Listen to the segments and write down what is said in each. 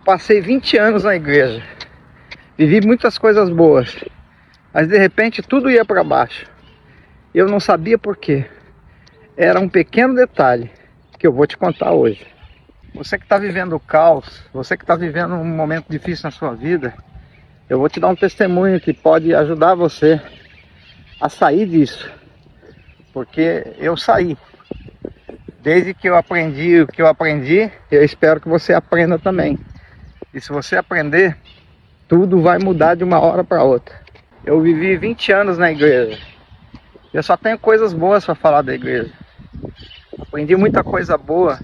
Passei 20 anos na igreja, vivi muitas coisas boas, mas de repente tudo ia para baixo. Eu não sabia por quê. Era um pequeno detalhe que eu vou te contar hoje. Você que está vivendo o caos, você que está vivendo um momento difícil na sua vida, eu vou te dar um testemunho que pode ajudar você a sair disso. Porque eu saí. Desde que eu aprendi o que eu aprendi, eu espero que você aprenda também. E se você aprender, tudo vai mudar de uma hora para outra. Eu vivi 20 anos na igreja. Eu só tenho coisas boas para falar da igreja. Aprendi muita coisa boa,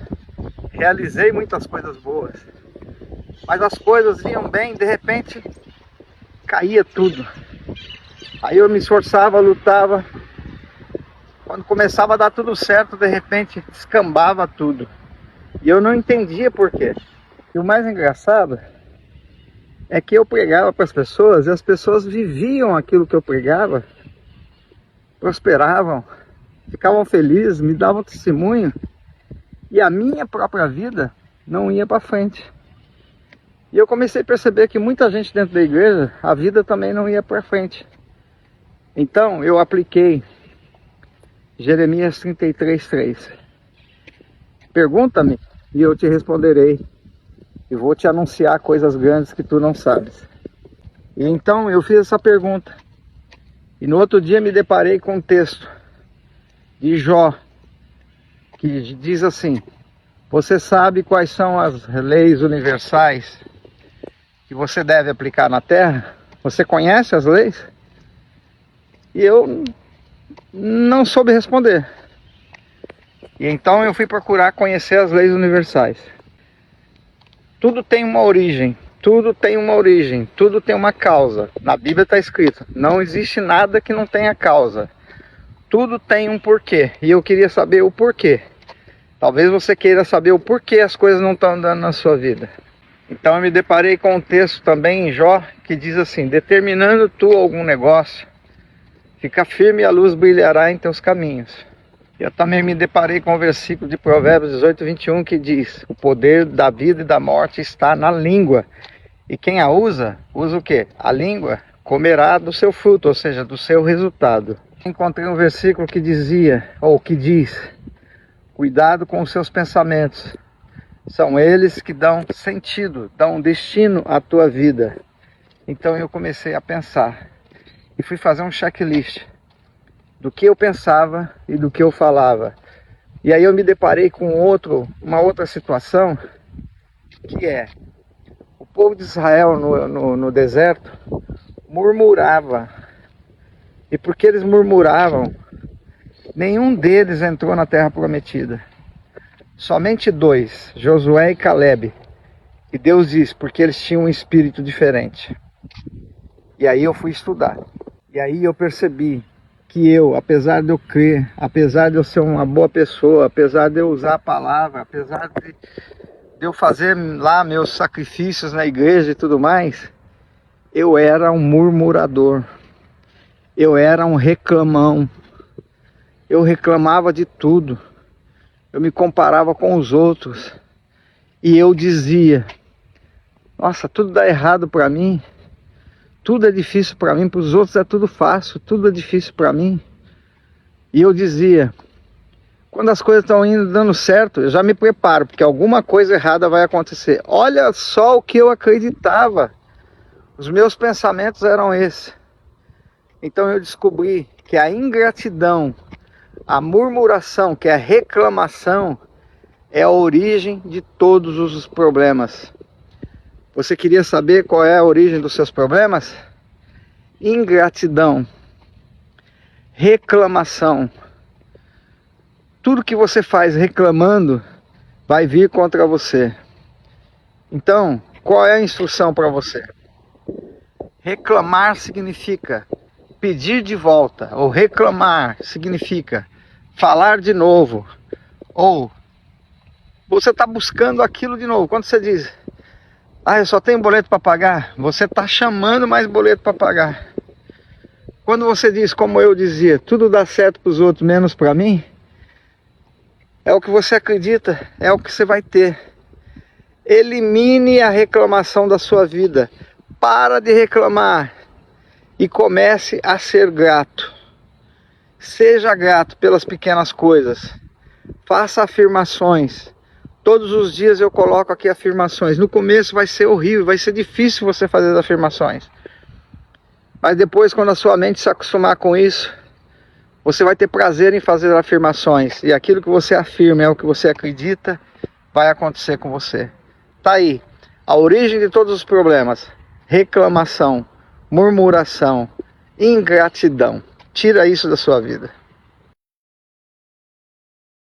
realizei muitas coisas boas. Mas as coisas iam bem, de repente caía tudo. Aí eu me esforçava, lutava. Quando começava a dar tudo certo, de repente descambava tudo. E eu não entendia por quê. E o mais engraçado é que eu pregava para as pessoas e as pessoas viviam aquilo que eu pregava, prosperavam, ficavam felizes, me davam testemunho, e a minha própria vida não ia para frente. E eu comecei a perceber que muita gente dentro da igreja, a vida também não ia para frente. Então eu apliquei Jeremias 33:3. Pergunta-me e eu te responderei, e vou te anunciar coisas grandes que tu não sabes. E então eu fiz essa pergunta, e no outro dia me deparei com um texto de Jó, que diz assim: você sabe quais são as leis universais que você deve aplicar na terra? Você conhece as leis? E eu não soube responder. E então eu fui procurar conhecer as leis universais. Tudo tem uma origem, tudo tem uma origem, tudo tem uma causa. Na Bíblia está escrito, não existe nada que não tenha causa. Tudo tem um porquê, e eu queria saber o porquê. Talvez você queira saber o porquê as coisas não estão andando na sua vida. Então eu me deparei com um texto também em Jó, que diz assim: determinando tu algum negócio, fica firme e a luz brilhará em teus caminhos. Eu também me deparei com o versículo de Provérbios 18:21, que diz: o poder da vida e da morte está na língua, e quem a usa, usa o quê? A língua comerá do seu fruto, ou seja, do seu resultado. Encontrei um versículo que dizia, ou que diz: cuidado com os seus pensamentos, são eles que dão sentido, dão destino à tua vida. Então eu comecei a pensar, e fui fazer um checklist do que eu pensava e do que eu falava. E aí eu me deparei com uma outra situação, que é: o povo de Israel no deserto murmurava. E porque eles murmuravam, nenhum deles entrou na terra prometida. Somente 2, Josué e Caleb. E Deus diz, porque eles tinham um espírito diferente. E aí eu fui estudar. E aí eu percebi que eu, apesar de eu crer, apesar de eu ser uma boa pessoa, apesar de eu usar a palavra, apesar de eu fazer lá meus sacrifícios na igreja e tudo mais, eu era um murmurador, eu era um reclamão, eu reclamava de tudo, eu me comparava com os outros, e eu dizia: nossa, tudo dá errado para mim, tudo é difícil para mim, para os outros é tudo fácil, tudo é difícil para mim. E eu dizia: quando as coisas estão indo dando certo, eu já me preparo, porque alguma coisa errada vai acontecer. Olha só o que eu acreditava. Os meus pensamentos eram esses. Então eu descobri que a ingratidão, a murmuração, que é a reclamação, é a origem de todos os problemas. Você queria saber qual é a origem dos seus problemas? Ingratidão, reclamação. Tudo que você faz reclamando vai vir contra você. Então, qual é a instrução para você? Reclamar significa pedir de volta, ou reclamar significa falar de novo, ou você está buscando aquilo de novo. Quando você diz: eu só tenho boleto para pagar, você está chamando mais boleto para pagar. Quando você diz, como eu dizia, tudo dá certo para os outros menos para mim, é o que você acredita, é o que você vai ter. Elimine a reclamação da sua vida. Para de reclamar e comece a ser grato. Seja grato pelas pequenas coisas. Faça afirmações. Todos os dias eu coloco aqui afirmações. No começo vai ser horrível, vai ser difícil você fazer as afirmações. Mas depois, quando a sua mente se acostumar com isso, você vai ter prazer em fazer afirmações. E aquilo que você afirma é o que você acredita, vai acontecer com você. Tá aí. A origem de todos os problemas. Reclamação, murmuração, ingratidão. Tira isso da sua vida.